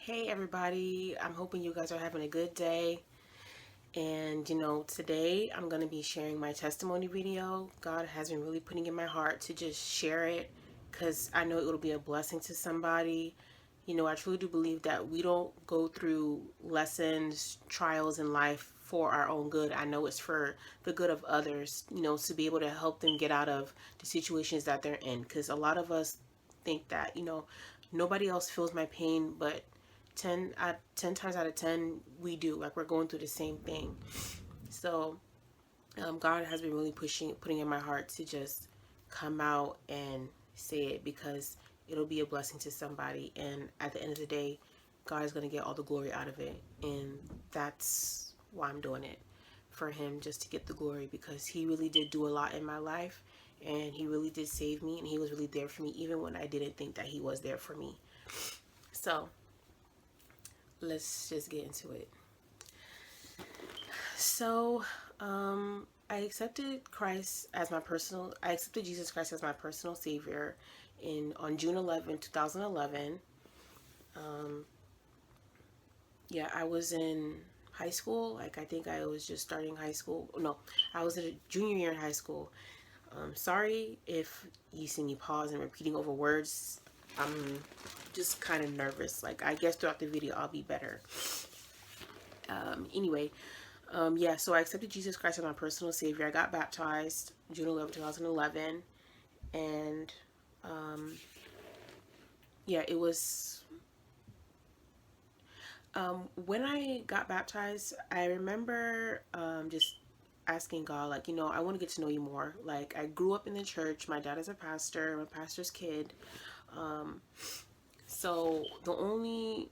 Hey everybody, I'm hoping you guys are having a good day. And today I'm going to be sharing my testimony video. God has been really putting in my heart to just share it because I know it will be a blessing to somebody. I truly do believe that we don't go through lessons, trials in life for our own good. I know it's for the good of others, to be able to help them get out of the situations that they're in. Because a lot of us think that, nobody else feels my pain, but 10 times out of 10 we do, like we're going through the same thing. So God has been really putting in my heart to just come out and say it because it'll be a blessing to somebody, and at the end of the day God is going to get all the glory out of it, and that's why I'm doing it, for him, just to get the glory, because he really did do a lot in my life, and he really did save me, and he was really there for me even when I didn't think that he was there for me. So let's just get into it. So, I accepted Jesus Christ as my personal savior on June 11, 2011. Um, yeah, I was in high school. Like, I think I was just starting high school. No, I was in a junior year in high school. Sorry if you see me pause and repeating over words. I'm just kind of nervous. Like, I guess throughout the video I'll be better. Anyway, yeah, so I accepted Jesus Christ as my personal savior. I got baptized June 11, 2011. And yeah, it was when I got baptized, I remember just asking God, like, I want to get to know you more. Like, I grew up in the church. My dad is a pastor. I'm a pastor's kid. Um, so the only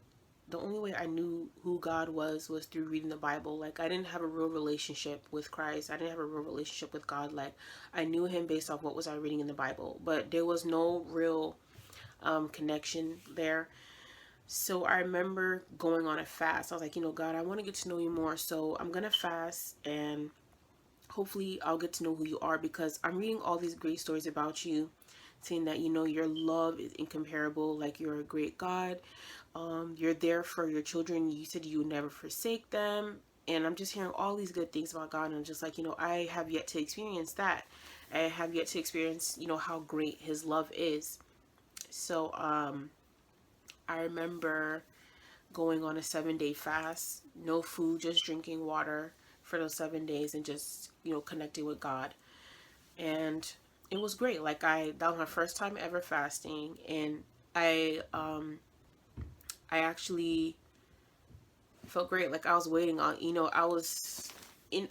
way I knew who God was through reading the Bible. Like, I didn't have a real relationship with Christ. I didn't have a real relationship with God. Like, I knew him based off what was I reading in the Bible, but there was no real connection there. So I remember going on a fast. I was like, God, I want to get to know you more. So I'm going to fast, and hopefully I'll get to know who you are, because I'm reading all these great stories about you, saying that, your love is incomparable. Like, you're a great God. You're there for your children. You said you would never forsake them. And I'm just hearing all these good things about God. And I'm just like, I have yet to experience that. I have yet to experience, how great his love is. So, I remember going on a 7-day fast, no food, just drinking water for those 7 days, and just, connecting with God. And it was great. Like, that was my first time ever fasting. And I actually felt great. Like, I was waiting on,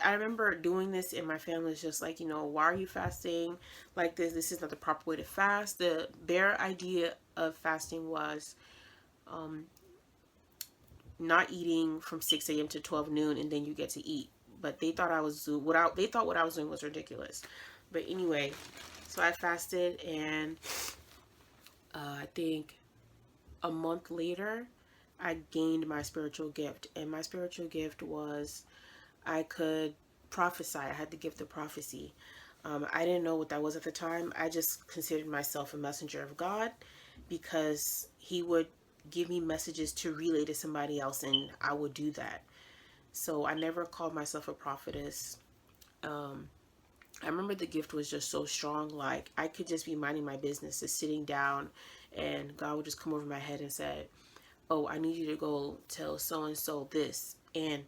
I remember doing this, and my family was just like, why are you fasting like this? This is not the proper way to fast. Their idea of fasting was not eating from 6 a.m. to 12 noon, and then you get to eat. But they thought what I was doing was ridiculous. But anyway, so I fasted, and I think a month later, I gained my spiritual gift. And my spiritual gift was I could prophesy. I had the gift of prophecy. I didn't know what that was at the time. I just considered myself a messenger of God, because he would give me messages to relay to somebody else, and I would do that. So I never called myself a prophetess. I remember the gift was just so strong. Like, I could just be minding my business, just sitting down, and God would just come over my head and say, oh, I need you to go tell so and so this. And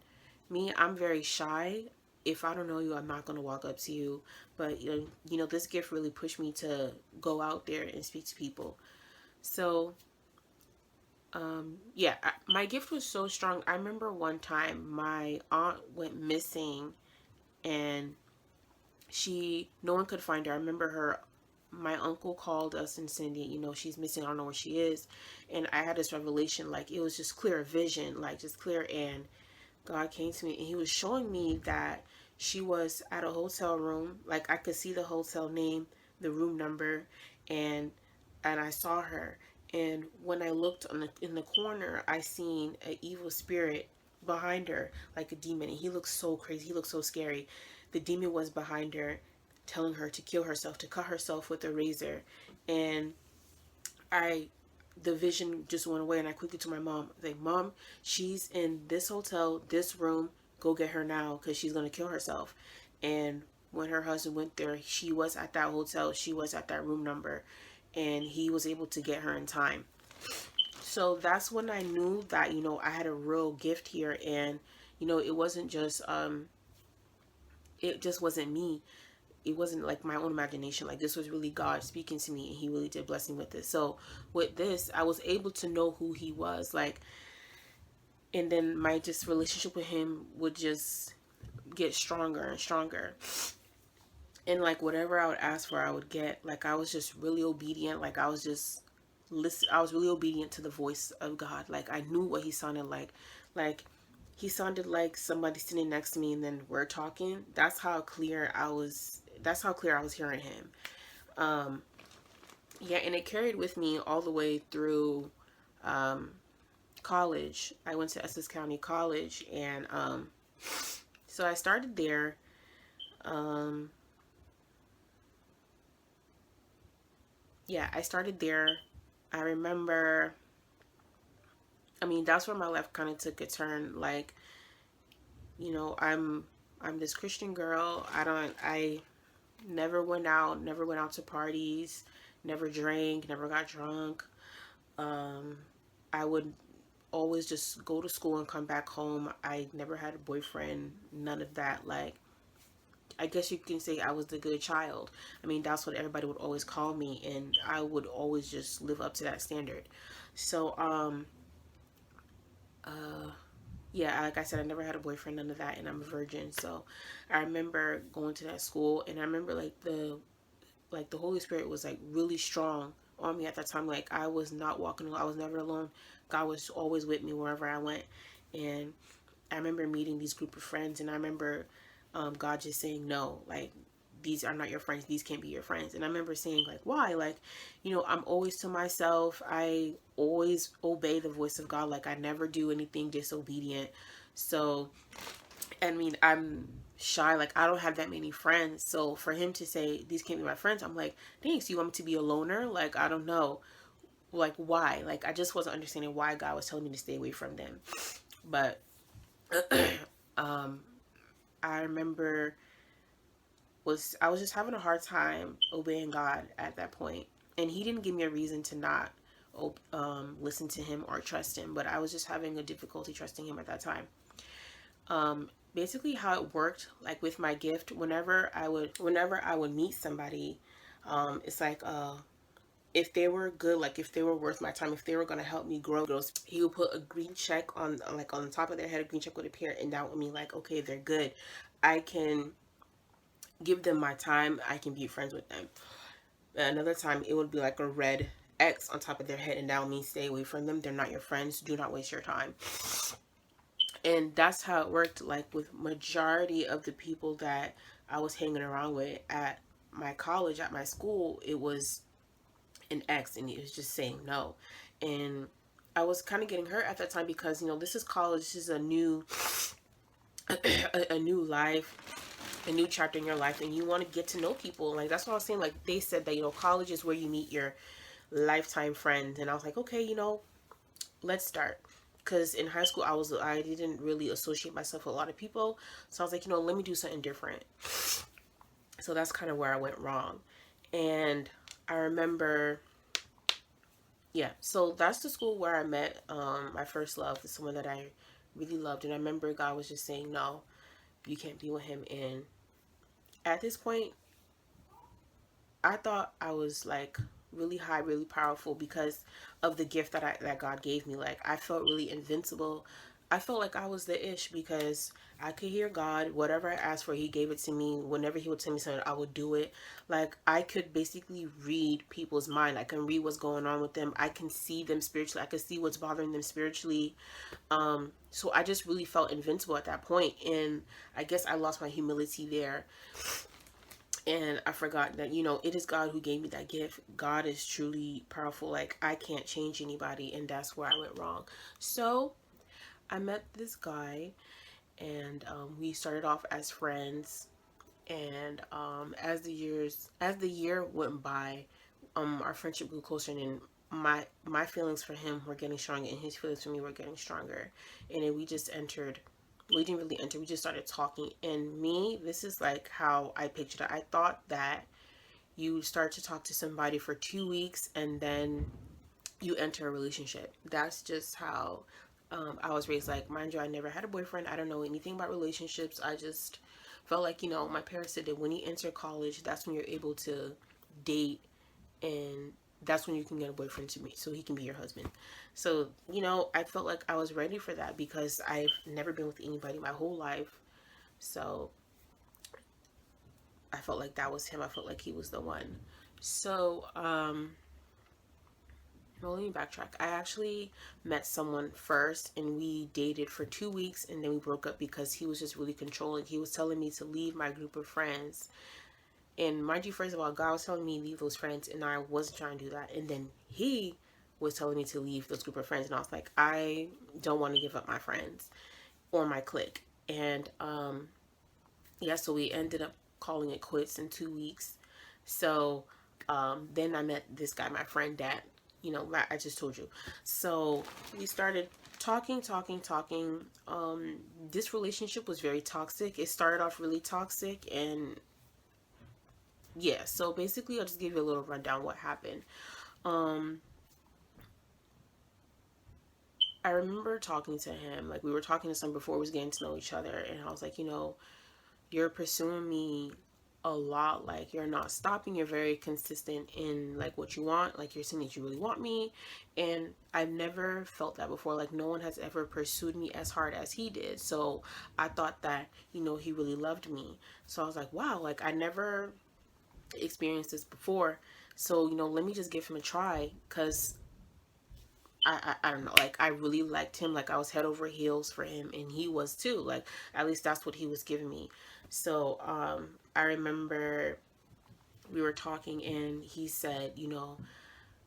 me, I'm very shy. If I don't know you, I'm not going to walk up to you. But this gift really pushed me to go out there and speak to people. So yeah, my gift was so strong. I remember one time my aunt went missing, and no one could find her. I remember my uncle called us and said, she's missing. I don't know where she is. And I had this revelation, like, it was just clear vision, like, just clear. And God came to me, and he was showing me that she was at a hotel room. Like, I could see the hotel name, the room number, and I saw her. And when I looked in the corner, I seen an evil spirit behind her, like a demon. And he looked so crazy. He looked so scary. The demon was behind her, telling her to kill herself, to cut herself with a razor. And I the vision just went away, and I quickly told my mom, like, Mom, she's in this hotel, this room, go get her now because she's going to kill herself. And when her husband went there, she was at that hotel, she was at that room number, and he was able to get her in time. So that's when I knew that, I had a real gift here. And it wasn't just it just wasn't me. It wasn't like my own imagination. Like, this was really God speaking to me, and he really did bless me with this. So with this, I was able to know who he was, like, and then my just relationship with him would just get stronger and stronger. And like, whatever I would ask for, I would get. Like, I was just really obedient. Like, I was just listen I was really obedient to the voice of God. Like, I knew what he sounded like. Like, he sounded like somebody sitting next to me, and then we're talking. That's how clear I was hearing him. um yeah, and it carried with me all the way through um college. I went to Essex County College, and so I started there. um yeah, I started there. I remember, I mean, that's where my life kind of took a turn. Like, I'm this Christian girl. I never went out to parties, never drank, never got drunk. Um, I would always just go to school and come back home. I never had a boyfriend, none of that. Like, I guess you can say I was the good child. I mean, that's what everybody would always call me, and I would always just live up to that standard. So, uh, yeah, like I said, I never had a boyfriend, none of that, and I'm a virgin. So I remember going to that school, and I remember like the Holy Spirit was like really strong on me at that time. Like, I was not walking alone. I was never alone. God was always with me wherever I went. And I remember meeting these group of friends, and I remember God just saying, no, like, these are not your friends. These can't be your friends. And I remember saying, like, why? Like, I'm always to myself. I always obey the voice of God. Like, I never do anything disobedient. So, I mean, I'm shy. Like, I don't have that many friends. So for him to say, these can't be my friends, I'm like, thanks. You want me to be a loner? Like, I don't know. Like, why? Like, I just wasn't understanding why God was telling me to stay away from them. But um, I remember I was just having a hard time obeying God at that point, and He didn't give me a reason to not listen to Him or trust Him, but I was just having a difficulty trusting Him at that time. Basically, how it worked, like with my gift, whenever I would meet somebody, it's like if they were good, like if they were worth my time, if they were gonna help me grow, he would put a green check on, like, on the top of their head. A green check would appear, and that would mean, like, okay, they're good. I can give them my time. I can be friends with them. Another time, it would be like a red X on top of their head, and that would mean stay away from them. They're not your friends. Do not waste your time. And that's how it worked, like with majority of the people that I was hanging around with at my college, at my school. It was an X, and it was just saying no. And I was kind of getting hurt at that time because, this is college. This is a new a new life, a new chapter in your life, and you want to get to know people. Like, that's what I was saying. Like, they said that, college is where you meet your lifetime friends. And I was like, okay, let's start. Because in high school, I didn't really associate myself with a lot of people. So I was like, let me do something different. So that's kind of where I went wrong. And I remember, yeah, so that's the school where I met my first love, someone that I really loved. And I remember God was just saying, no, you can't be with him. And at this point, I thought I was like really high, really powerful because of the gift that God gave me. Like, I felt really invincible. I felt like I was the ish because I could hear God. Whatever I asked for, He gave it to me. Whenever He would tell me something, I would do it. Like, I could basically read people's mind. I can read what's going on with them. I can see them spiritually. I can see what's bothering them spiritually. So I just really felt invincible at that point. And I guess I lost my humility there. And I forgot that, it is God who gave me that gift. God is truly powerful. Like, I can't change anybody. And that's where I went wrong. So I met this guy, and we started off as friends. And as the year went by, our friendship grew closer. And then my feelings for him were getting stronger, and his feelings for me were getting stronger. And then we didn't really enter, we just started talking. And me, this is like how I pictured it. I thought that you start to talk to somebody for 2 weeks and then you enter a relationship. That's just how I was raised. Like, mind you, I never had a boyfriend. I don't know anything about relationships. I just felt like, my parents said that when you enter college, that's when you're able to date, and that's when you can get a boyfriend to me so he can be your husband. So, I felt like I was ready for that because I've never been with anybody my whole life. So I felt like that was him. I felt like he was the one. So, well, let me backtrack. I actually met someone first and we dated for 2 weeks and then we broke up because he was just really controlling. He was telling me to leave my group of friends. And mind you, first of all, God was telling me to leave those friends and I wasn't trying to do that. And then he was telling me to leave those group of friends and I was like, I don't want to give up my friends or my clique. And yeah, so we ended up calling it quits in 2 weeks. So then I met this guy, my friend that, I just told you. So we started talking. This relationship was very toxic. It started off really toxic. And yeah, so basically I'll just give you a little rundown what happened. Um, I remember talking to him, like we were talking to someone before we was getting to know each other. And I was like, you're pursuing me a lot. Like, you're not stopping. You're very consistent in like what you want. Like, you're saying that you really want me. And I've never felt that before. Like, no one has ever pursued me as hard as he did. So I thought that, he really loved me. So I was like, wow, like I never experienced this before. So, let me just give him a try. Cause I don't know, like I really liked him. Like, I was head over heels for him and he was too. Like, at least that's what he was giving me. So I remember we were talking and he said,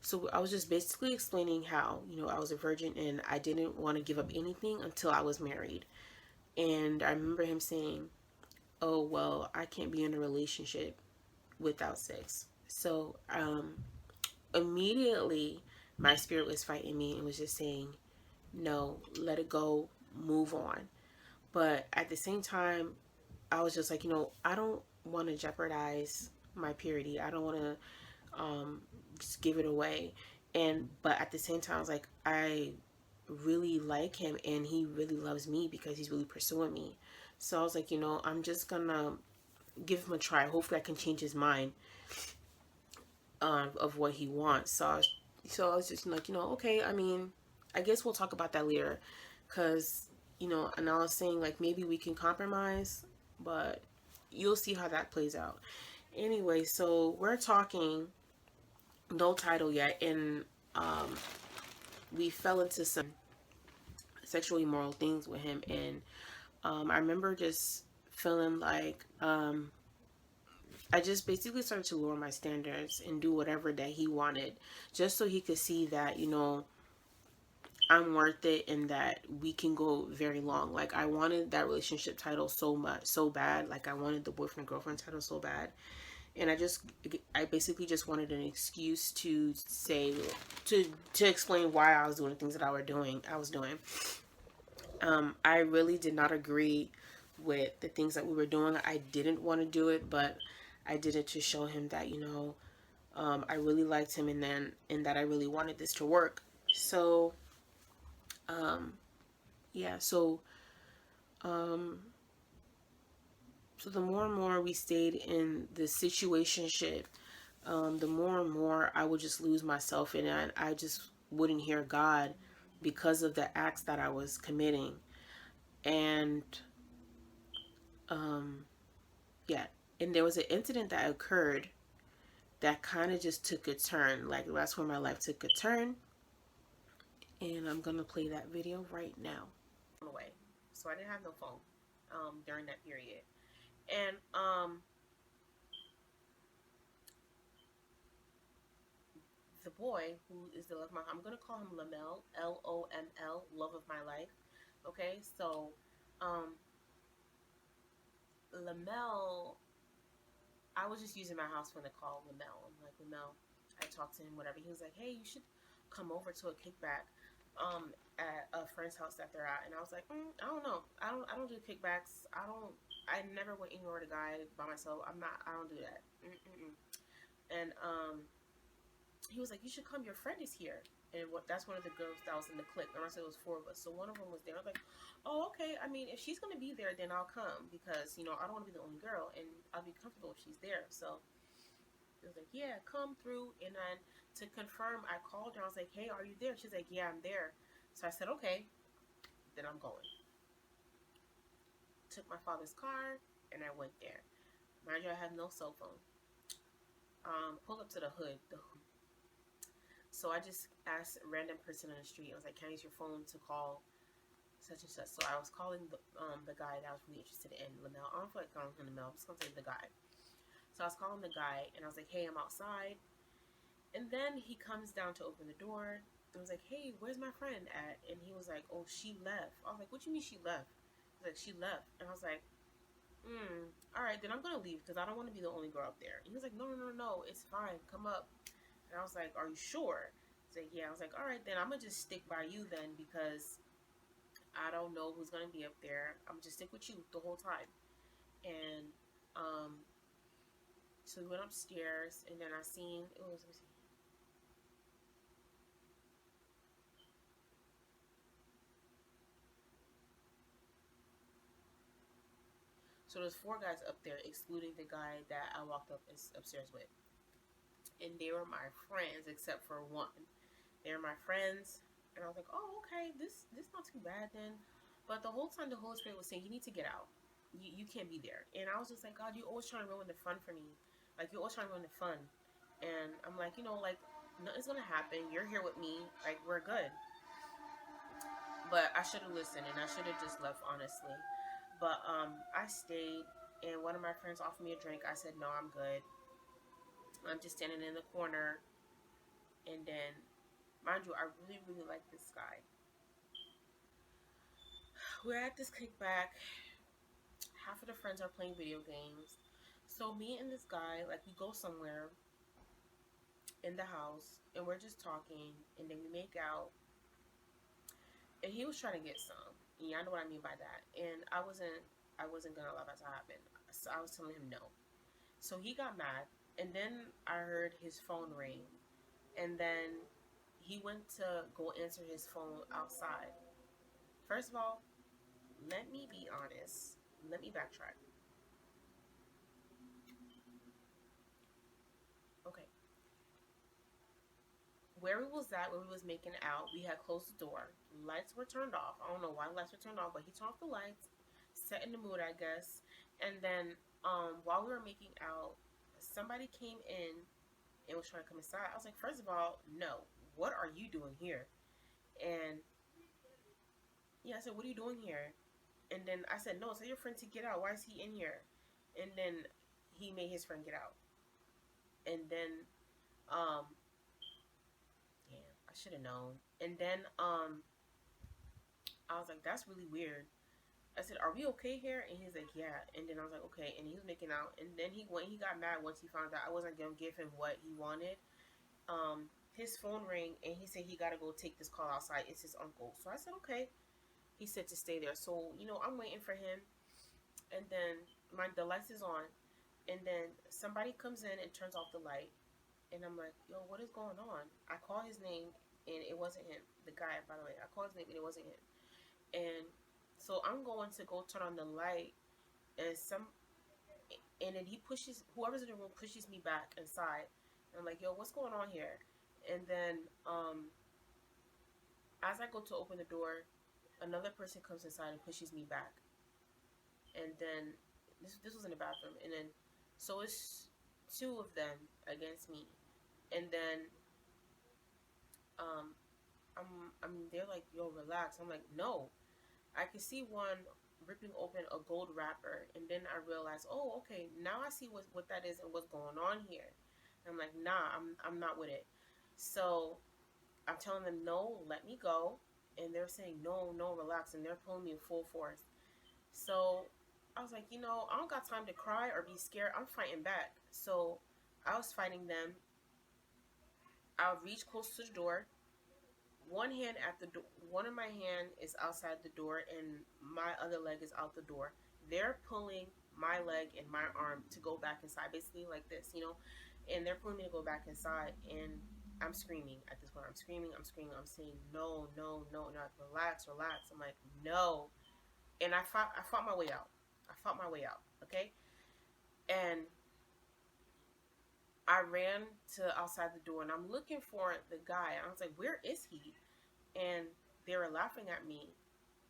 so I was just basically explaining how, I was a virgin and I didn't want to give up anything until I was married. And I remember him saying, oh, well, I can't be in a relationship without sex. So immediately my spirit was fighting me and was just saying, no, let it go, move on. But at the same time, I was just like, I don't want to jeopardize my purity. I don't want to just give it away. But at the same time, I was like, I really like him and he really loves me because he's really pursuing me. So I was like, I'm just gonna give him a try. Hopefully I can change his mind of what he wants. So I was just like, okay, I mean, I guess we'll talk about that later. Because, and I was saying, like, maybe we can compromise, but you'll see how that plays out. Anyway, so we're talking, no title yet, and we fell into some sexually immoral things with him. And I remember just feeling like I just basically started to lower my standards and do whatever that he wanted just so he could see that, I'm worth it and that we can go very long. Like, I wanted that relationship title so much, so bad. Like, I wanted the boyfriend girlfriend title so bad. And I basically just wanted an excuse to say, to explain why I was doing the things that I was doing. I really did not agree with the things that we were doing. I didn't want to do it, but I did it to show him that, I really liked him and that I really wanted this to work. So, yeah, um, so the more and more we stayed in the situationship, the more and more I would just lose myself and I just wouldn't hear God because of the acts that I was committing. And, um, yeah, and there was an incident that occurred that kind of just took a turn. Like, that's where my life took a turn. And I'm gonna play that video right now. Away. So I didn't have no phone during that period. And the boy who is the love of my, I'm gonna call him Lamel, Loml, love of my life. Okay, so um Lamel, I was just using my house phone to call Lamel. I'm like, Lamel, I talked to him, whatever. He was like, hey, you should come over to a kickback at a friend's house that they're at, and I was like, I don't know, I don't do kickbacks. I never went anywhere with a guy by myself. I don't do that. Mm-mm-mm. And he was like, you should come. Your friend is here. And that's one of the girls that was in the clip. And I said it was four of us. So one of them was there. I was like, oh, okay. I mean, if she's going to be there, then I'll come because, I don't want to be the only girl and I'll be comfortable if she's there. So it was like, yeah, come through. And then to confirm, I called her. I was like, hey, are you there? She's like, yeah, I'm there. So I said, okay, then I'm going. Took my father's car and I went there. Mind you, I have no cell phone. Pulled up to the hood. So I just asked a random person on the street. I was like, can I use your phone to call such and such? So I was calling the guy that I was really interested in, Lamel. I don't feel like calling him Lamel. I'm just going to say the guy. So I was calling the guy, and I was like, hey, I'm outside. And then he comes down to open the door. I was like, hey, where's my friend at? And he was like, oh, she left. I was like, what do you mean she left? He was like, she left. And I was like, all right, then I'm going to leave because I don't want to be the only girl up there. And he was like, no, it's fine. Come up. And I was like, are you sure? He's like, yeah. I was like, all right, then I'm going to just stick by you then because I don't know who's going to be up there. I'm going to just stick with you the whole time. And so we went upstairs, and then I seen, it was, let me see. So there's four guys up there, excluding the guy that I walked upstairs with. And they were my friends, except for one. They were my friends, and I was like, oh, okay, this not too bad then. But the whole time the Holy Spirit was saying, you need to get out. You can't be there. And I was just like, God, you always trying to ruin the fun for me. Like, you always trying to ruin the fun. And I'm like, like, nothing's going to happen. You're here with me. Like, we're good. But I should have listened, and I should have just left, honestly. But I stayed, and one of my friends offered me a drink. I said, no, I'm good. I'm just standing in the corner. And then, mind you, I really, really like this guy. We're at this kickback. Half of the friends are playing video games. So me and this guy, like, we go somewhere in the house, and we're just talking, and then we make out. And he was trying to get some. And y'all know what I mean by that. And I wasn't gonna allow that to happen. So I was telling him no. So he got mad, and then I heard his phone ring, and then he went to go answer his phone outside. First of all, let me be honest. Let me backtrack. Okay. Where we was at, where we was making out, we had closed the door. Lights were turned off. I don't know why the lights were turned off, but he turned off the lights, set in the mood, I guess. And then while we were making out, somebody came in and was trying to come inside. I was like, first of all, no. What are you doing here? And yeah, I said, what are you doing here? And then I said, no, tell your friend to get out. Why is he in here? And then he made his friend get out. And then, damn, I should have known. And then, I was like, that's really weird. I said, are we okay here? And he's like, yeah. And then I was like, okay. And he was making out. And then he got mad once he found out I wasn't going to give him what he wanted. His phone rang, and he said he got to go take this call outside. It's his uncle. So I said, okay. He said to stay there. So, I'm waiting for him. And then the lights is on. And then somebody comes in and turns off the light. And I'm like, yo, what is going on? I call his name, and it wasn't him. The guy, by the way. I called his name, and it wasn't him. And so I'm going to go turn on the light, and then he pushes, whoever's in the room pushes me back inside. And I'm like, yo, what's going on here? And then as I go to open the door, another person comes inside and pushes me back. And then this was in the bathroom. And then so it's two of them against me. And then they're like, yo, relax. I'm like, no. I can see one ripping open a gold wrapper, and then I realized, oh, okay, now I see what that is and what's going on here. And I'm like, nah, I'm not with it. So I'm telling them, no, let me go. And they're saying, no, relax. And they're pulling me in full force. So I was like, I don't got time to cry or be scared. I'm fighting back. So I was fighting them. I reached close to the door, one hand at the door, one of my hand is outside the door, and my other leg is out the door. They're pulling my leg and my arm to go back inside, basically like this, and they're pulling me to go back inside, and I'm screaming at this point. I'm saying no, no, no, not relax, relax. I'm like no, and I fought my way out. I fought my way out. Okay, and I ran to outside the door, and I'm looking for the guy. I was like, where is he? And they were laughing at me.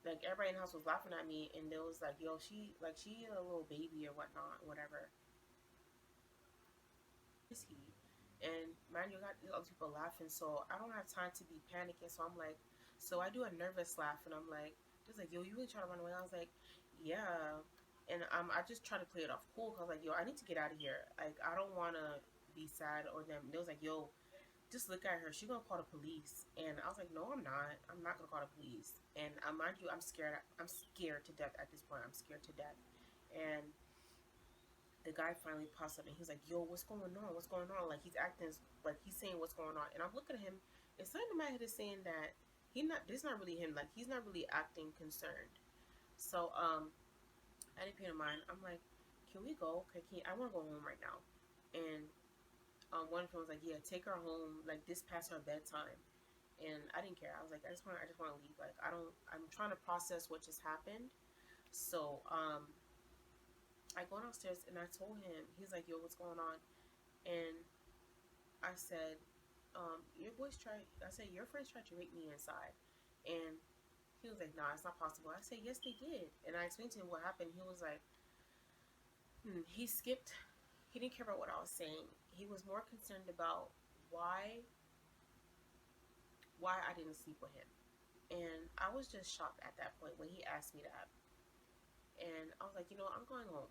Like everybody in the house was laughing at me, and they was like, "Yo, she a little baby or whatnot, whatever." Is he? And mind you, I got these other people laughing, so I don't have time to be panicking. So I'm like, so I do a nervous laugh, and I'm like, just like, "Yo, you really trying to run away?" I was like, "Yeah," and I just try to play it off cool. Cause I was like, "Yo, I need to get out of here. Like, I don't want to be sad or them." They was like, "Yo, just look at her. She gonna call the police." And I was like, "No, I'm not. I'm not gonna call the police." And mind you, I'm scared. I'm scared to death at this point. I'm scared to death. And the guy finally pops up and he's like, "Yo, what's going on? What's going on?" Like he's acting like he's saying what's going on. And I'm looking at him. And something in my head is saying that he not. This is not really him. Like he's not really acting concerned. So I didn't pay no mind. I'm like, "Can we go? Okay, I want to go home right now." And one of them was like, "Yeah, take her home. Like this past her bedtime." And I didn't care. I was like, I just want to leave. Like, I don't. I'm trying to process what just happened. So, I go downstairs and I told him. He's like, "Yo, what's going on?" And I said, "Your boys tried." I said, "Your friends tried to rape me inside," and he was like, "Nah, it's not possible." I said, "Yes, they did." And I explained to him what happened. He was like, He skipped. He didn't care about what I was saying. He was more concerned about why why I didn't sleep with him. And I was just shocked at that point when he asked me that. And I was like, I'm going home.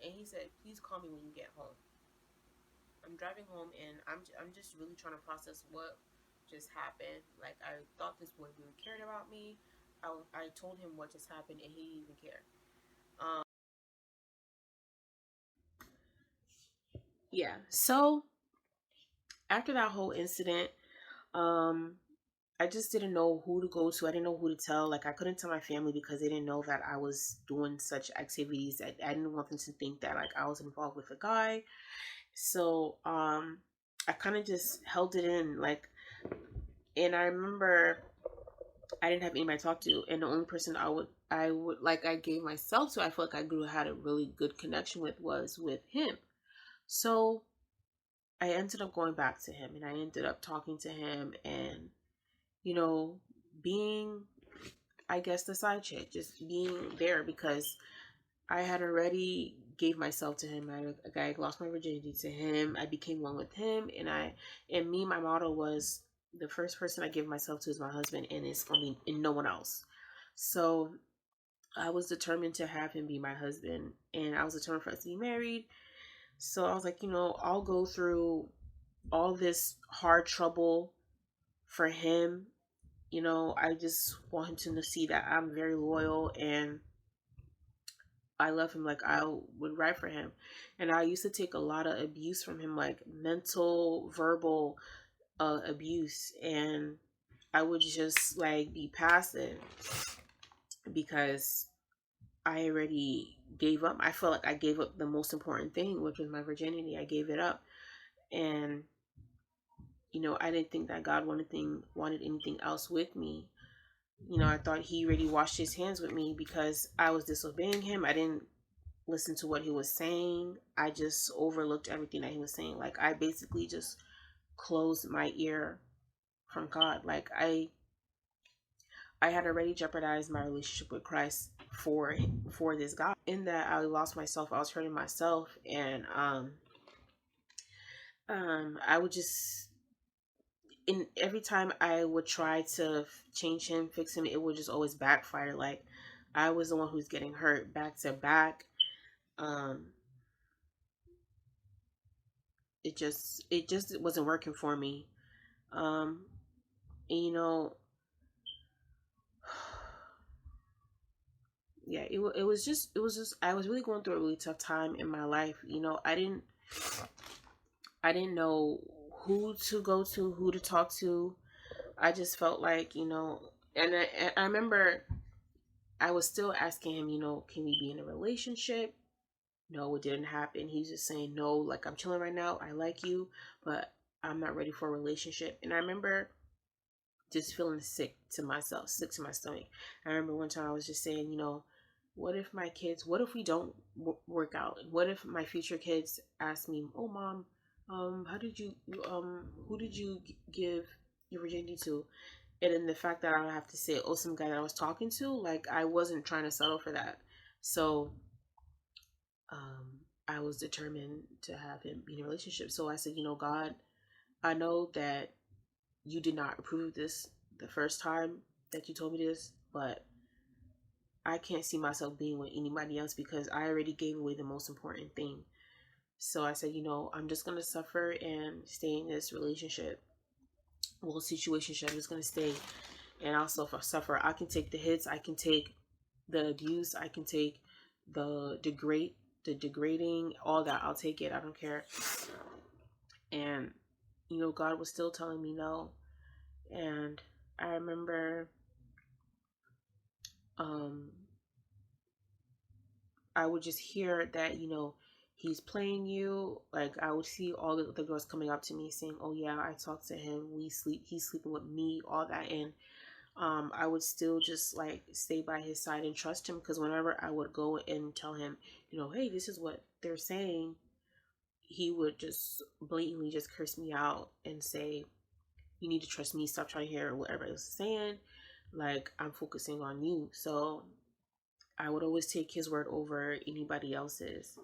And he said, "Please call me when you get home." I'm driving home, and I'm just really trying to process what just happened. Like, I thought this boy really cared about me. I told him what just happened, and he didn't even care. Um, yeah. So after that whole incident, um, I just didn't know who to go to. I didn't know who to tell. Like, I couldn't tell my family because they didn't know that I was doing such activities. I didn't want them to think that like I was involved with a guy. So I kind of just held it in. Like, and I remember I didn't have anybody to talk to, and the only person I would like I gave myself to, I felt like I grew had a really good connection with, was with him. So I ended up going back to him, and I ended up talking to him, and you know, being, I guess, the side chick, just being there because I had already gave myself to him. I lost my virginity to him. I became one with him, and me, my motto was the first person I give myself to is my husband, and it's gonna be and no one else. So I was determined to have him be my husband, and I was determined for us to be married. So I was like, I'll go through all this hard trouble for him. I just want him to see that I'm very loyal and I love him, like I would write for him. And I used to take a lot of abuse from him, like mental, verbal abuse. And I would just like be passive because I already gave up. I felt like I gave up the most important thing, which was my virginity. I gave it up. And, I didn't think that God wanted anything else with me. I thought he already washed his hands with me because I was disobeying him. I didn't listen to what he was saying. I just overlooked everything that he was saying. Like I basically just closed my ear from God. Like I had already jeopardized my relationship with Christ for this guy. In that I lost myself. I was hurting myself, and I would just, in every time I would try to change him, fix him, it would just always backfire. Like I was the one who's getting hurt back to back. Um, it just wasn't working for me. Um, and, yeah, it was just I was really going through a really tough time in my life. I didn't know who to go to, who to talk to. I just felt like, and I remember I was still asking him, can we be in a relationship? No, it didn't happen. He's just saying, no, like, I'm chilling right now. I like you, but I'm not ready for a relationship. And I remember just feeling sick to myself, sick to my stomach. I remember one time I was just saying, what if we don't work out? What if my future kids ask me, oh, mom, how did you, who did you give your virginity to? And then the fact that I would have to say, oh, some guy that I was talking to, like, I wasn't trying to settle for that. So, I was determined to have him be in a relationship. So I said, God, I know that you did not approve of this the first time that you told me this, but I can't see myself being with anybody else because I already gave away the most important thing. So I said, I'm just going to suffer and stay in this relationship. Well, situationship. I'm just going to stay, and also if I suffer, I can take the hits, I can take the abuse, I can take the degrading, all that. I'll take it. I don't care. And God was still telling me no. And I remember um I would just hear that, he's playing you. Like, I would see all the girls coming up to me saying, oh yeah, I talked to him, he's sleeping with me, all that. And I would still just like stay by his side and trust him, because whenever I would go and tell him, hey, this is what they're saying, he would just blatantly just curse me out and say, you need to trust me, stop trying to hear whatever else is saying. Like, I'm focusing on you. So I would always take his word over anybody else's.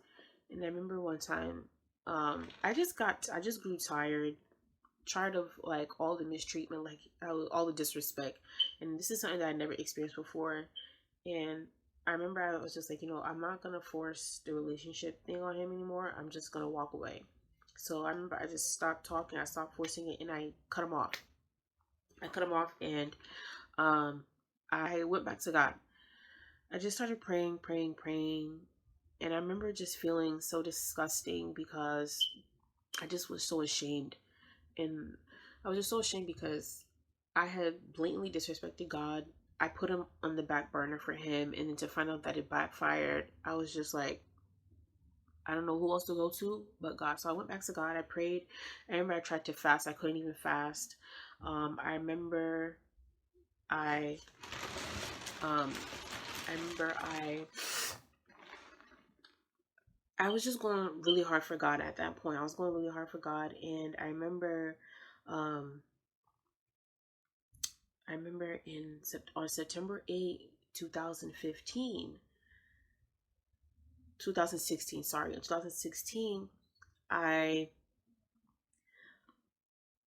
And I remember one time, I just grew tired of like all the mistreatment, like all the disrespect. And this is something that I never experienced before. And I remember I was just like, I'm not gonna force the relationship thing on him anymore. I'm just gonna walk away. So I remember I just stopped talking, I stopped forcing it, and I cut him off. And um, I went back to God. I just started praying, praying, praying. And I remember just feeling so disgusting because I just was so ashamed. And I was just so ashamed because I had blatantly disrespected God. I put him on the back burner for him. And then to find out that it backfired, I was just like, I don't know who else to go to but God. So I went back to God. I prayed. I remember I tried to fast. I couldn't even fast. I remember I um I remember I was just going really hard for God at that point. I was going really hard for God, and um I remember on September 8th, 2015, 2016, sorry, in 2016, I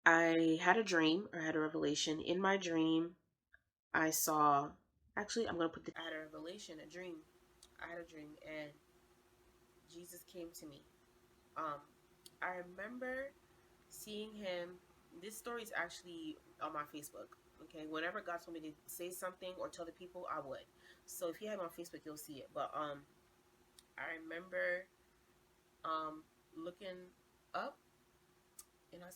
I had a dream, or had a revelation. In my dream, I saw, actually, I'm going to put the, I had a revelation, a dream. I had a dream, and Jesus came to me. Um, I remember seeing him. This story is actually on my Facebook. Okay, whenever God told me to say something or tell the people, I would. So if you have it on Facebook, you'll see it. But I remember looking up, and I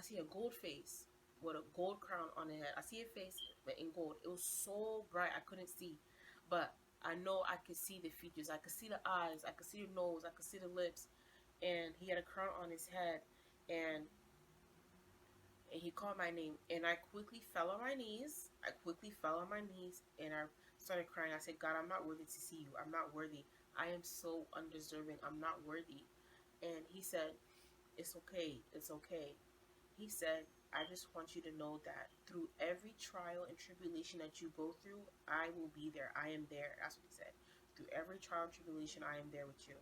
see a gold face with a gold crown on the head. I see a face but in gold. It was so bright I couldn't see, but I know I could see the features. I could see the eyes. I could see the nose. I could see the lips. And he had a crown on his head, and he called my name, and I quickly fell on my knees. And I started crying. I said, God, I'm not worthy to see you. I'm not worthy. I am so undeserving. I'm not worthy. And he said, it's okay. It's okay. He said, I just want you to know that through every trial and tribulation that you go through, I will be there. I am there. That's what he said. Through every trial and tribulation, I am there with you.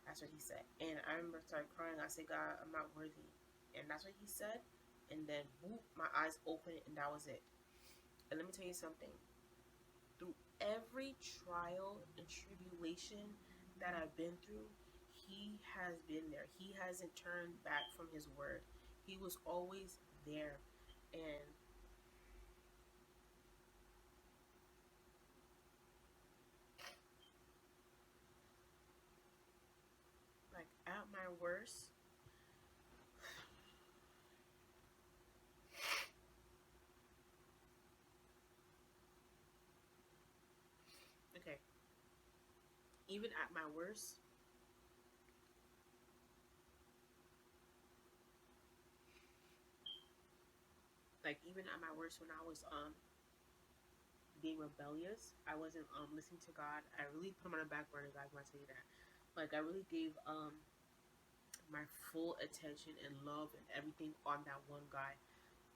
That's what he said. And I remember I started crying. I said, God, I'm not worthy. And that's what he said. And then, whoop, my eyes opened, and that was it. And let me tell you something. Through every trial and tribulation that I've been through, he has been there. He hasn't turned back from his word. He was always there. And like, at my worst, even at my worst, like even at my worst, when I was being rebellious, I wasn't listening to God. I really put him on the back burner, guys, when I tell you that. Like I really gave my full attention and love and everything on that one guy.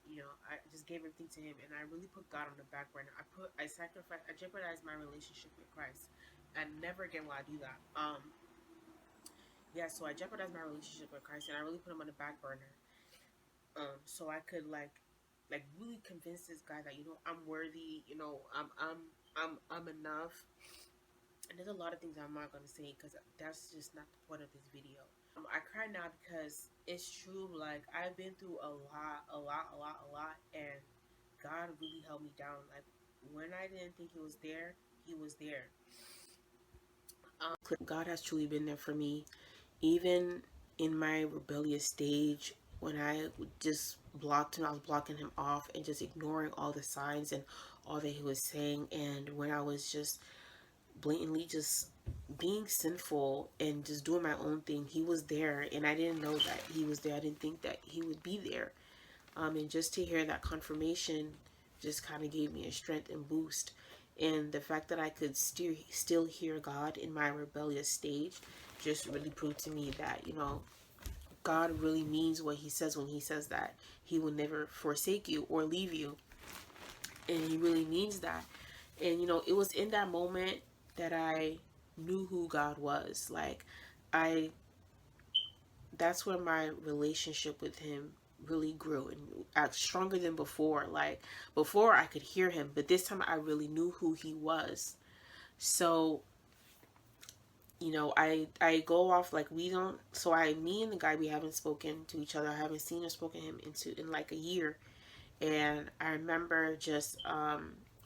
You know, I just gave everything to him, and I really put God on the back burner. I sacrificed, I jeopardized my relationship with Christ, and never again will I do that. Yeah, so I jeopardized my relationship with Christ, and I really put him on the back burner. So I could like really convince this guy that, you know, I'm worthy. You know, I'm enough. And there's a lot of things I'm not gonna say because that's just not the point of this video. I cry now because it's true. Like I've been through a lot, and God really held me down. Like when I didn't think He was there, He was there. God has truly been there for me, even in my rebellious stage. When I just blocked him, I was blocking him off and just ignoring all the signs and all that he was saying. And when I was just blatantly just being sinful and just doing my own thing, he was there, and I didn't know that he was there. I didn't think that he would be there. And just to hear that confirmation just kind of gave me a strength and boost. And the fact that I could still hear God in my rebellious stage just really proved to me that, you know, God really means what he says when he says that he will never forsake you or leave you. And he really means that. And, you know, it was in that moment that I knew who God was. Like, I, that's where my relationship with him really grew and act stronger than before. Like, before I could hear him, but this time I really knew who he was. So, you know, I go off like we don't. So me and the guy, we haven't spoken to each other. I haven't seen or spoken to him in like a year. And I remember just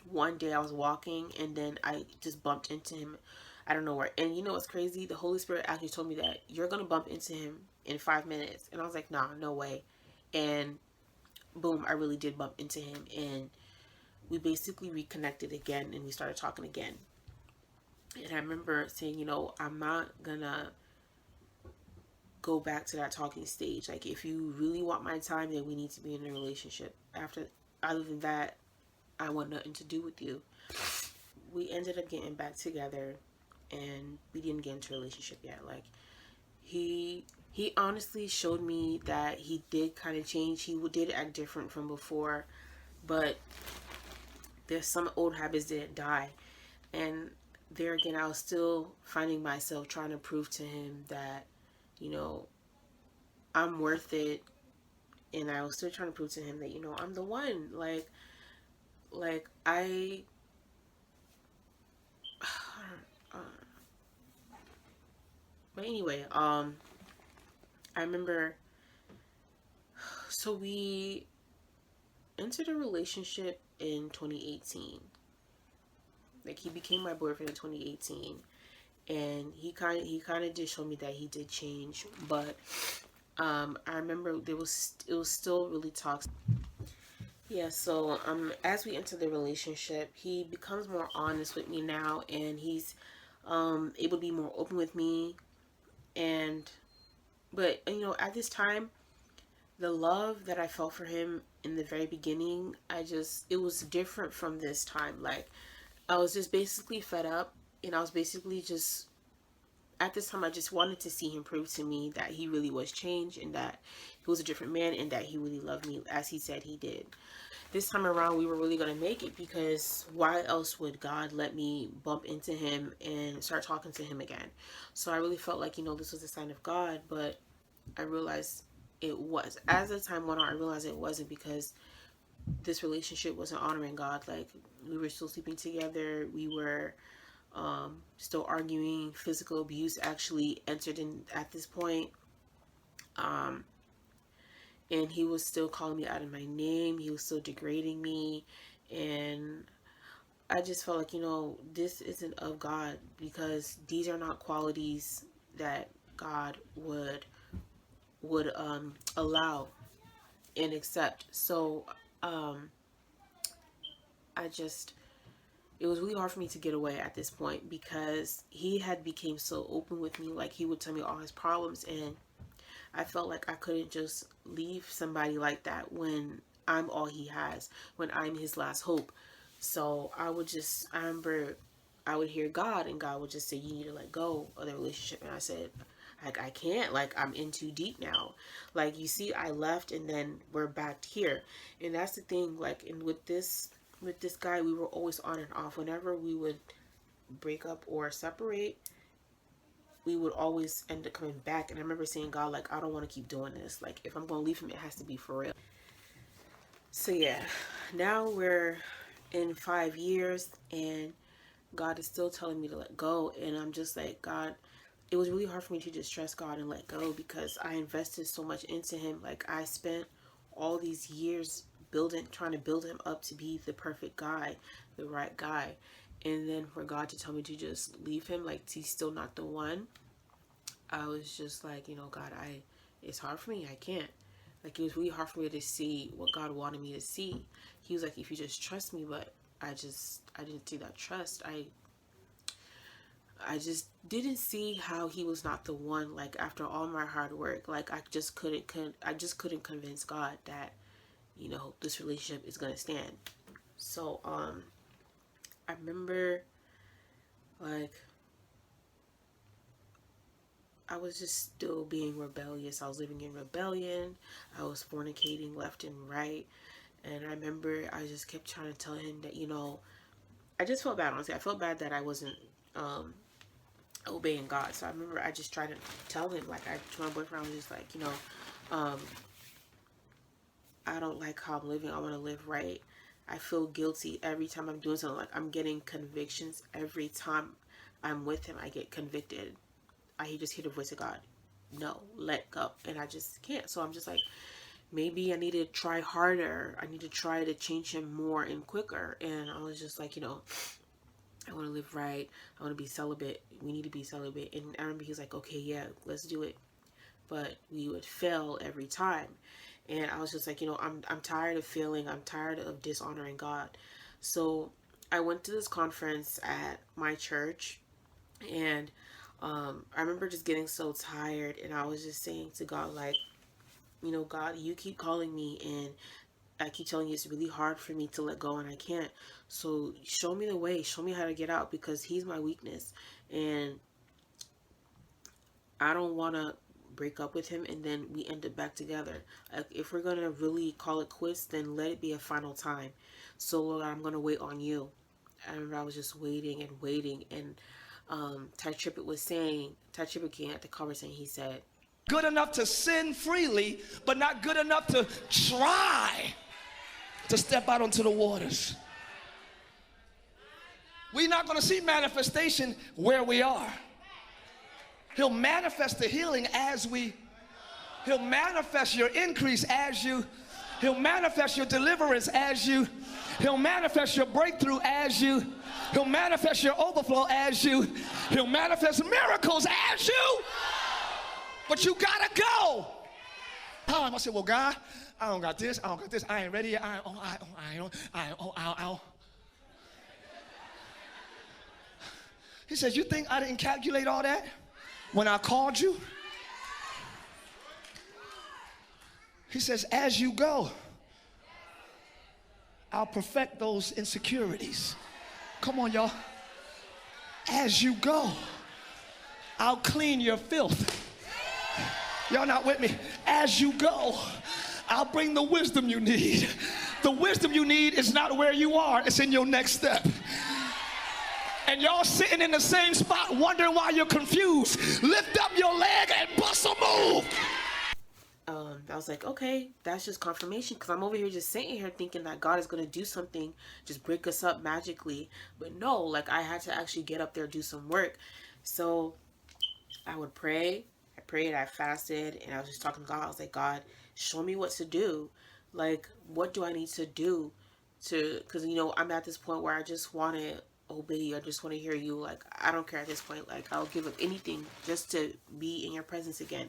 one day I was walking, and then I just bumped into him. I don't know where. And you know what's crazy? The Holy Spirit actually told me that you're gonna bump into him in 5 minutes, and I was like, nah, no way. And boom, I really did bump into him, and we basically reconnected again, and we started talking again. And I remember saying, you know, I'm not gonna go back to that talking stage. Like, if you really want my time, then we need to be in a relationship. Other than that, I want nothing to do with you. We ended up getting back together, and we didn't get into a relationship yet. Like, he honestly showed me that he did kind of change. He did act different from before, but there's some old habits didn't die. And there again, I was still finding myself trying to prove to him that, you know, I'm worth it. And I was still trying to prove to him that, you know, I'm the one. Like I, uh, but anyway, I remember, so we entered a relationship in 2018. Like, he became my boyfriend in 2018, and he kind of did show me that he did change. But I remember it was still really toxic. Yeah, so as we enter the relationship, he becomes more honest with me now, and he's able to be more open with me. And but you know, at this time, the love that I felt for him in the very beginning, it was different from this time. Like, I was just basically fed up, and I was basically just, at this time, I just wanted to see him prove to me that he really was changed, and that he was a different man, and that he really loved me as he said he did. This time around, we were really going to make it, because why else would God let me bump into him and start talking to him again? So I really felt like, you know, this was a sign of God. But I realized it was. As the time went on, I realized it wasn't, because this relationship wasn't honoring God. Like, we were still sleeping together. We were still arguing. Physical abuse actually entered in at this point. Um, and he was still calling me out of my name. He was still degrading me. And I just felt like, you know, this isn't of God, because these are not qualities that God would allow and accept. So I just, it was really hard for me to get away at this point because he had became so open with me. Like, he would tell me all his problems, and I felt like I couldn't just leave somebody like that when I'm all he has, when I'm his last hope. So I remember I would hear God, and God would just say, you need to let go of the relationship. And I said, like, I can't, like, I'm in too deep now. Like, you see, I left and then we're back here. And that's the thing, like, and with this guy, we were always on and off. Whenever we would break up or separate, we would always end up coming back. And I remember saying, God, like, I don't want to keep doing this. Like, if I'm going to leave him, it has to be for real. So yeah, now we're in 5 years, and God is still telling me to let go. And I'm just like, God, it was really hard for me to just trust God and let go because I invested so much into him. Like, I spent all these years trying to build him up to be the perfect guy, the right guy. And then for God to tell me to just leave him, like, he's still not the one. I was just like, God, it's hard for me. I can't. Like, it was really hard for me to see what God wanted me to see. He was like, if you just trust me, but I didn't see that trust. I just didn't see how he was not the one. Like, after all my hard work, like, I just couldn't convince God that, this relationship is gonna stand. So I remember, like, I was just still being rebellious. I was living in rebellion. I was fornicating left and right. And I remember I just kept trying to tell him that, I just felt bad, honestly. I felt bad that I wasn't obeying God. So I remember I just tried to tell him, like, to my boyfriend, I was just like, I don't like how I'm living. I want to live right. I feel guilty every time I'm doing something. Like, I'm getting convictions every time I'm with him. I get convicted. I just hear the voice of God. No, let go. And I just can't. So I'm just like, maybe I need to try harder. I need to try to change him more and quicker. And I was just like, I want to live right. I want to be celibate. We need to be celibate. And I remember he was like, okay, yeah, let's do it. But we would fail every time. And I was just like, I'm tired of failing. I'm tired of dishonoring God. So I went to this conference at my church, and I remember just getting so tired, and I was just saying to God, like, God, you keep calling me, and I keep telling you it's really hard for me to let go, and I can't. So show me the way. Show me how to get out, because he's my weakness. And I don't want to break up with him and then we end up back together. Like, if we're going to really call it quits, then let it be a final time. So, Lord, I'm going to wait on you. I remember I was just waiting and waiting. And Ty Trippett came at the conference and he said, good enough to sin freely, but not good enough to try to step out onto the waters. We're not going to see manifestation where we are. He'll manifest the healing he'll manifest your increase he'll manifest your deliverance he'll manifest your breakthrough he'll manifest your overflow he'll manifest miracles but you gotta go. I said, well, God, I don't got this, I ain't ready yet, He says, you think I didn't calculate all that when I called you? He says, as you go, I'll perfect those insecurities. Come on, y'all. As you go, I'll clean your filth. Y'all not with me? As you go, I'll bring the wisdom you need. The wisdom you need is not where you are, it's in your next step. And y'all sitting in the same spot wondering why you're confused. Lift up your leg and bust a move. I was like, okay, that's just confirmation, because I'm over here just sitting here thinking that God is going to do something, just break us up magically. But no, like, I had to actually get up there, do some work. So I would pray. I prayed, I fasted, and I was just talking to God. I was like, God, show me what to do. Like, what do I need to do because, I'm at this point where I just want to obey you. I just want to hear you. Like, I don't care at this point. Like, I'll give up anything just to be in your presence again.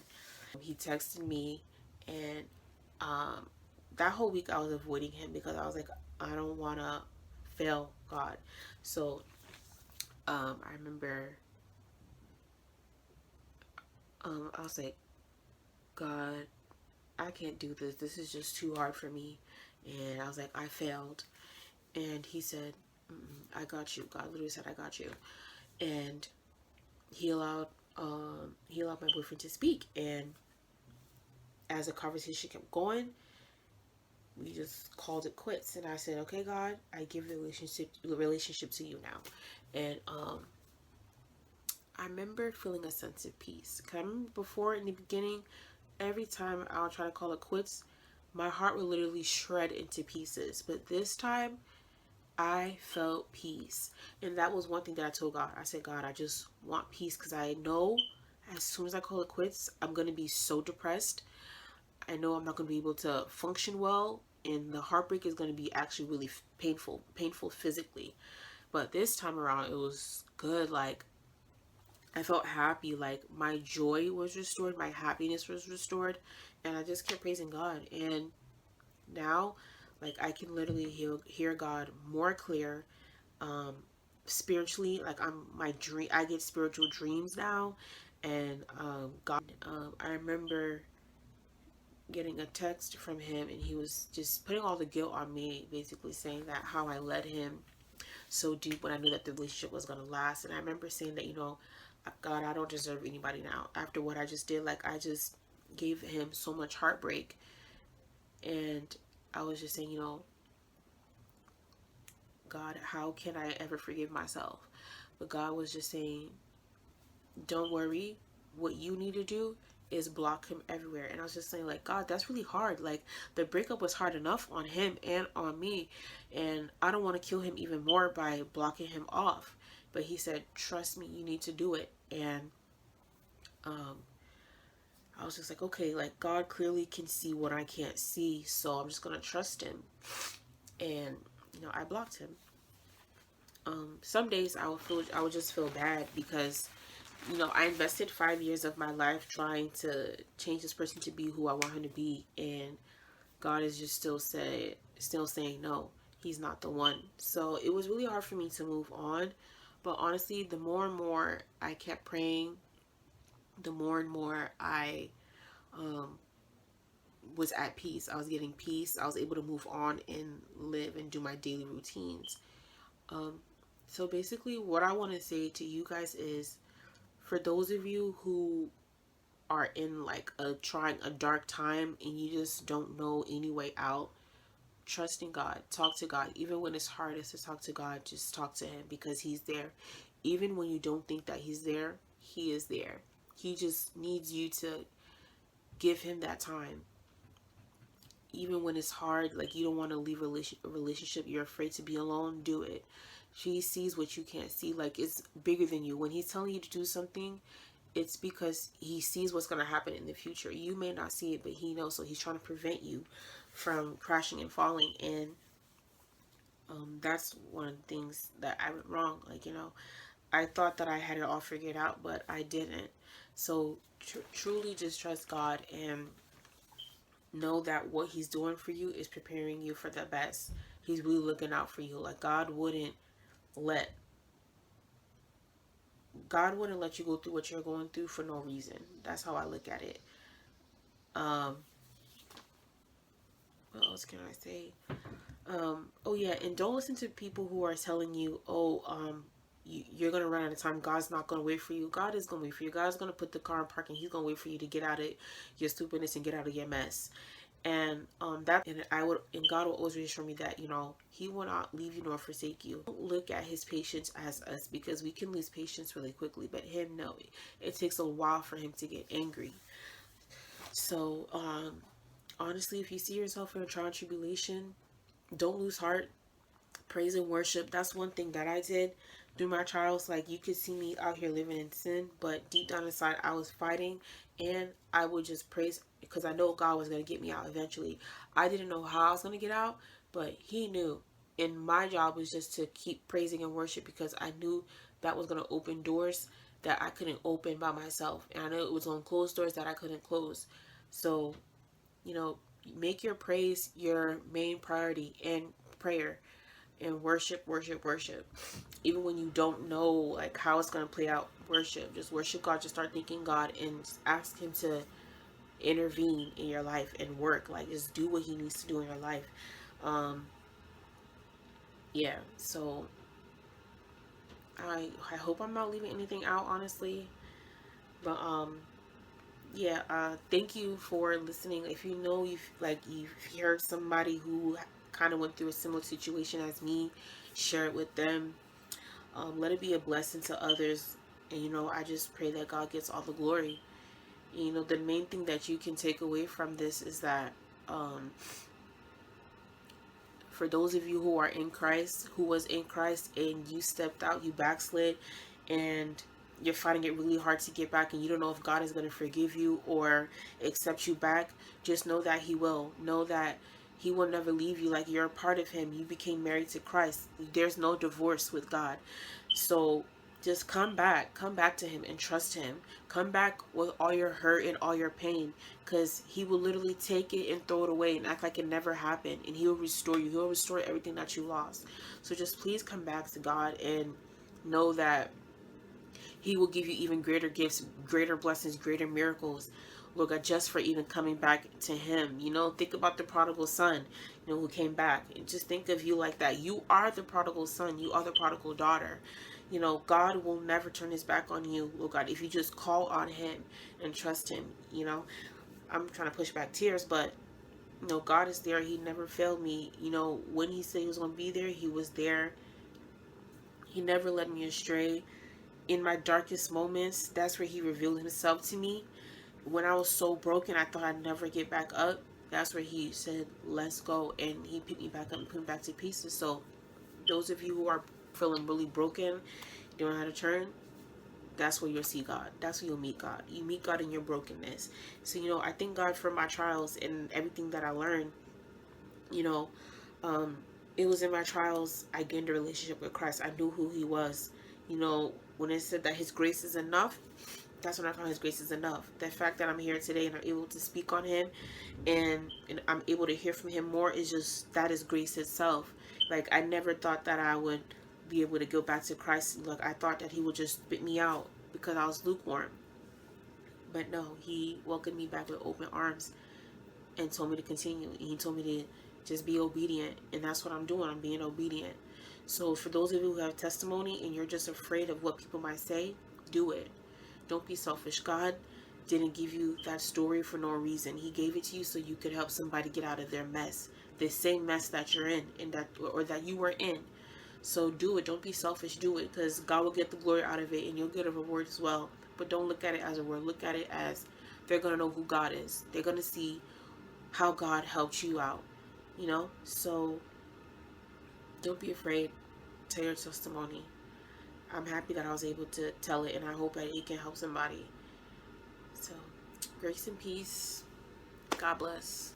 He texted me, and that whole week I was avoiding him because I was like, I don't want to fail God. So I remember I was like, God, I can't do this. This is just too hard for me. And I was like, I failed. And he said, I got you. God literally said, I got you. And he allowed my boyfriend to speak. And as the conversation kept going, we just called it quits. And I said, okay, God, I give the relationship to you now. And I remember feeling a sense of peace. Cause I remember before, in the beginning, every time I would try to call it quits, my heart would literally shred into pieces. But this time, I felt peace. And that was one thing that I told God. I said, God, I just want peace, because I know as soon as I call it quits, I'm going to be so depressed. I know I'm not going to be able to function well. And the heartbreak is going to be actually really painful physically. But this time around, it was good. Like, I felt happy. Like, my joy was restored, my happiness was restored. And I just kept praising God. And now, like, I can literally hear God more clear. um Spiritually, like, I get spiritual dreams now. And God, I remember getting a text from him, and he was just putting all the guilt on me, basically saying that how I led him so deep when I knew that the relationship was going to last. And I remember saying that, God, I don't deserve anybody now after what I just did. Like, I just gave him so much heartbreak. And I was just saying, God, how can I ever forgive myself? But God was just saying, don't worry. What you need to do is block him everywhere. And I was just saying, like, God, that's really hard. Like, the breakup was hard enough on him and on me. And I don't want to kill him even more by blocking him off. But he said, trust me, you need to do it. And um, I was just like, okay, like, God clearly can see what I can't see. So I'm just going to trust him. And, I blocked him. Some days I would just feel bad because I invested 5 years of my life trying to change this person to be who I want him to be, and God is just still saying no, he's not the one. So it was really hard for me to move on. But honestly, the more and more I kept praying, the more and more I um, was at peace. I was getting peace. I was able to move on and live and do my daily routines. Um, so basically, what I want to say to you guys is, for those of you who are in like trying a dark time and you just don't know any way out, trust in God. Talk to God. Even when it's hardest to talk to God, just talk to him, because he's there. Even when you don't think that he's there, he is there. He just needs you to give him that time. Even when it's hard, like, you don't want to leave a relationship, you're afraid to be alone, do it. He sees what you can't see. Like, it's bigger than you. When he's telling you to do something, it's because he sees what's going to happen in the future. You may not see it, but he knows. So he's trying to prevent you from crashing and falling. And that's one of the things that I went wrong. Like, I thought that I had it all figured out, but I didn't. So truly just trust God and know that what he's doing for you is preparing you for the best. He's really looking out for you. Like, let God wouldn't let you go through what you're going through for no reason. That's how I look at it. Um, what else can I say? Oh yeah, and don't listen to people who are telling you, oh, you're gonna run out of time. God's not gonna wait for you. God is gonna wait for you. God's gonna put the car in parking. He's gonna wait for you to get out of your stupidness and get out of your mess. And God will always reassure me that He will not leave you nor forsake you. Don't look at His patience as us, because we can lose patience really quickly, but Him, no, it takes a while for Him to get angry. So honestly, if you see yourself in a trial and tribulation, don't lose heart. Praise and worship. That's one thing that I did through my trials. Like, you could see me out here living in sin, but deep down inside I was fighting, and I would just praise, because I know God was going to get me out eventually. I didn't know how I was going to get out, but he knew. And my job was just to keep praising and worship, because I knew that was going to open doors that I couldn't open by myself, and I know it was going to close doors that I couldn't close. So make your praise your main priority and prayer. and worship, worship, worship. Even when you don't know like how it's gonna play out, worship. Just worship God. Just start thanking God and just ask Him to intervene in your life and work. Like just do what He needs to do in your life. Um, yeah. So I hope I'm not leaving anything out, honestly. But yeah. Thank you for listening. If you know you've heard somebody who kind of went through a similar situation as me, share it with them. Let it be a blessing to others. And I just pray that God gets all the glory. And, the main thing that you can take away from this is that um, for those of you who are in Christ, who was in Christ, and you stepped out, you backslid, and you're finding it really hard to get back, and you don't know if God is going to forgive you or accept you back, just know that He will. Know that He will never leave you. Like, you're a part of Him. You became married to Christ. There's no divorce with God. So just come back to Him and trust Him. Come back with all your hurt and all your pain, because He will literally take it and throw it away and act like it never happened, and He will restore you. He'll restore everything that you lost. So just please come back to God and know that He will give you even greater gifts, greater blessings, greater miracles. Lord God, just for even coming back to Him. Think about the prodigal son, who came back. And just think of you like that. You are the prodigal son. You are the prodigal daughter. God will never turn His back on you, Lord God, if you just call on Him and trust Him. I'm trying to push back tears, but God is there. He never failed me. When He said He was going to be there, He was there. He never led me astray. In my darkest moments, that's where He revealed Himself to me. When I was so broken, I thought I'd never get back up. That's where He said, let's go. And He picked me back up and put me back to pieces. So those of you who are feeling really broken, don't know how to turn, that's where you'll see God. That's where you'll meet God. You meet God in your brokenness. So, I thank God for my trials and everything that I learned. You know, um, it was in my trials I gained a relationship with Christ. I knew who He was. When it said that His grace is enough, that's when I found His grace is enough. The fact that I'm here today and I'm able to speak on Him, and I'm able to hear from Him more, is just, that is grace itself. Like, I never thought that I would be able to go back to Christ. Like, I thought that He would just spit me out because I was lukewarm. But no, He welcomed me back with open arms and told me to continue. And He told me to just be obedient. And that's what I'm doing. I'm being obedient. So for those of you who have testimony and you're just afraid of what people might say, do it. Don't be selfish. God didn't give you that story for no reason. He gave it to you so you could help somebody get out of their mess, the same mess that you're in, and that you were in. So do it. Don't be selfish. Do it, because God will get the glory out of it, and you'll get a reward as well. But don't look at it as a word. Look at it as, they're gonna know who God is. They're gonna see how God helped you out. So don't be afraid. Tell your testimony. I'm happy that I was able to tell it, and I hope that it can help somebody. So, grace and peace. God bless.